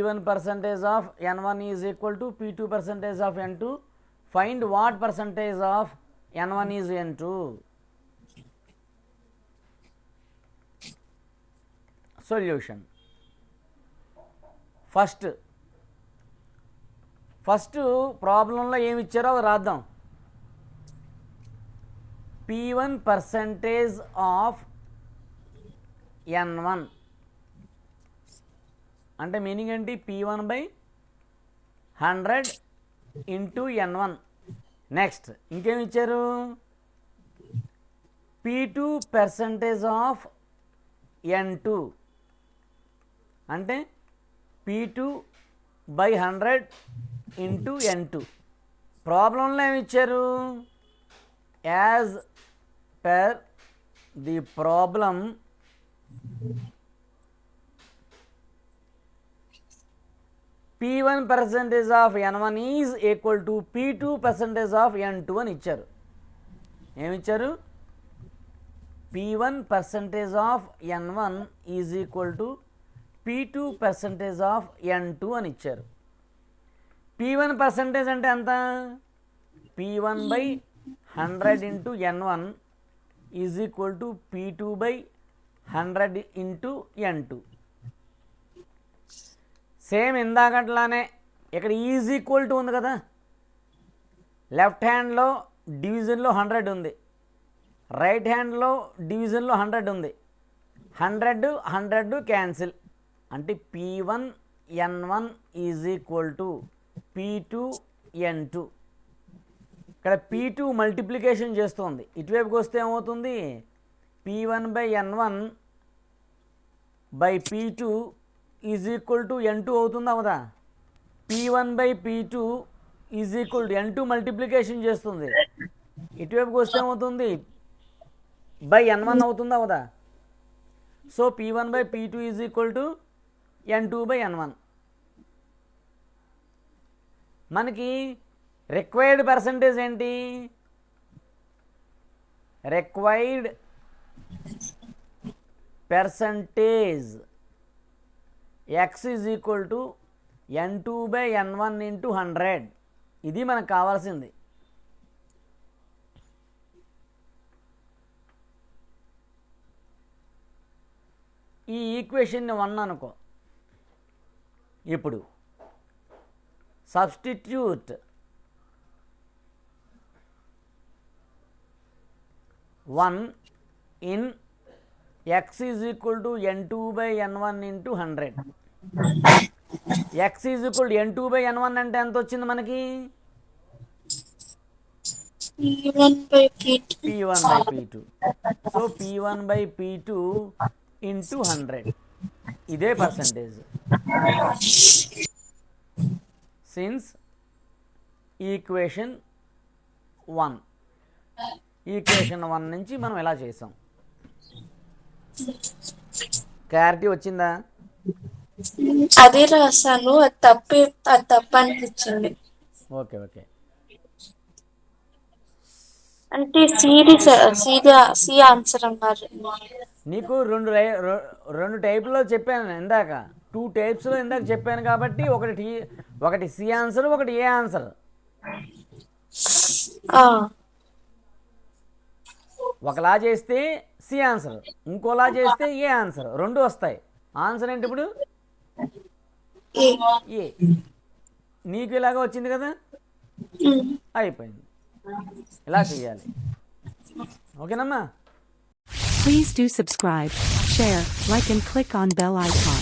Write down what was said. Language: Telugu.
P1 percentage of N1 is equal to P2 percentage of N2. Find what percentage of N1 is N2. Solution. First ప్రాబ్లంలో ఏమి ఇచ్చారో అది రాద్దాం. P1 percentage of N1 అంటే మీనింగ్ ఏంటి? P1 by 100 into N1. Next ఇంకేమి ఇచ్చారు? P2 percentage ఆఫ్ N2 అంటే P2 by 100 ఇంటూ N2. ప్రాబ్లంలో ఏమి ఇచ్చారు? As per the problem, P1 percentage of N1 is equal to P2 percentage of N2 అని ఇచ్చారు. ఏమి ఇచ్చారు? P1 percentage of N1 is equal to P2 percentage of N2 అని ఇచ్చారు. P1 percentage అంటే ఎంత? P1 by 100 into N1 is equal to P2 by 100 into N2. Same ఇందాకట్లానే ఇక్కడ ఈజ్ ఈక్వల్ టు ఉంది కదా, లెఫ్ట్ హ్యాండ్లో డివిజన్లో 100 ఉంది, రైట్ హ్యాండ్లో డివిజన్లో 100 ఉంది. 100 క్యాన్సిల్ అంటే P1 N1 is equal to P2 N2. ఇక్కడ P2 మల్టిప్లికేషన్ చేస్తుంది, ఇటువైపుకి వస్తే ఏమవుతుంది? P1 by N1 by P2 is equal to N2 అవుతుందా అవుదా? P1 by P2 is equal to N2 multiplication చేస్తుంది, ఇటువైపుకి వస్తే ఏమవుతుంది? బై N1 అవుతుందా అవుదా? So P1 by P2 is equal to N2 by N1. మనకి రిక్వైర్డ్ పర్సంటేజ్ ఏంటి? Required percentage x is equal to N2 by N1 into 100. ఇది మనకు కావాల్సింది. ఈ ఈక్వేషన్ని 1 అనుకో. ఇప్పుడు substitute 1 in x is equal to N2 by N1 into 100. x is equal to N2 by N1 అంటే ఎంత వచ్చింది మనకి? P1 by P2. P1 by P2. So P1 by P2 into 100. ఇదే పర్సంటేజ్. సిన్స్ ఈక్వేషన్ 1 నుంచి మనం ఎలా చేసాం? క్లారిటీ వచ్చిందా? అదే రాశాను, అది తప్పు అనిపించింది. ఓకే అంటే సి ఆన్సర్ అన్నారు. నీకు రెండు టైప్లో చెప్పాను ఇందాక, 2 టైప్స్లో ఇందాక చెప్పాను కాబట్టి ఒకటి సి ఆన్సర్, ఒకటి ఏ ఆన్సర్. ఒకలా చేస్తే సి ఆన్సర్, ఇంకోలా చేస్తే ఏ ఆన్సర్, 2 వస్తాయి. ఆన్సర్ ఏంటి ఇప్పుడు? ఏ. నీకు ఇలాగ వచ్చింది కదా, అయిపోయింది. ఇలా చేయాలి. ఓకేనమ్మా? Please do subscribe, share, like and click on bell icon.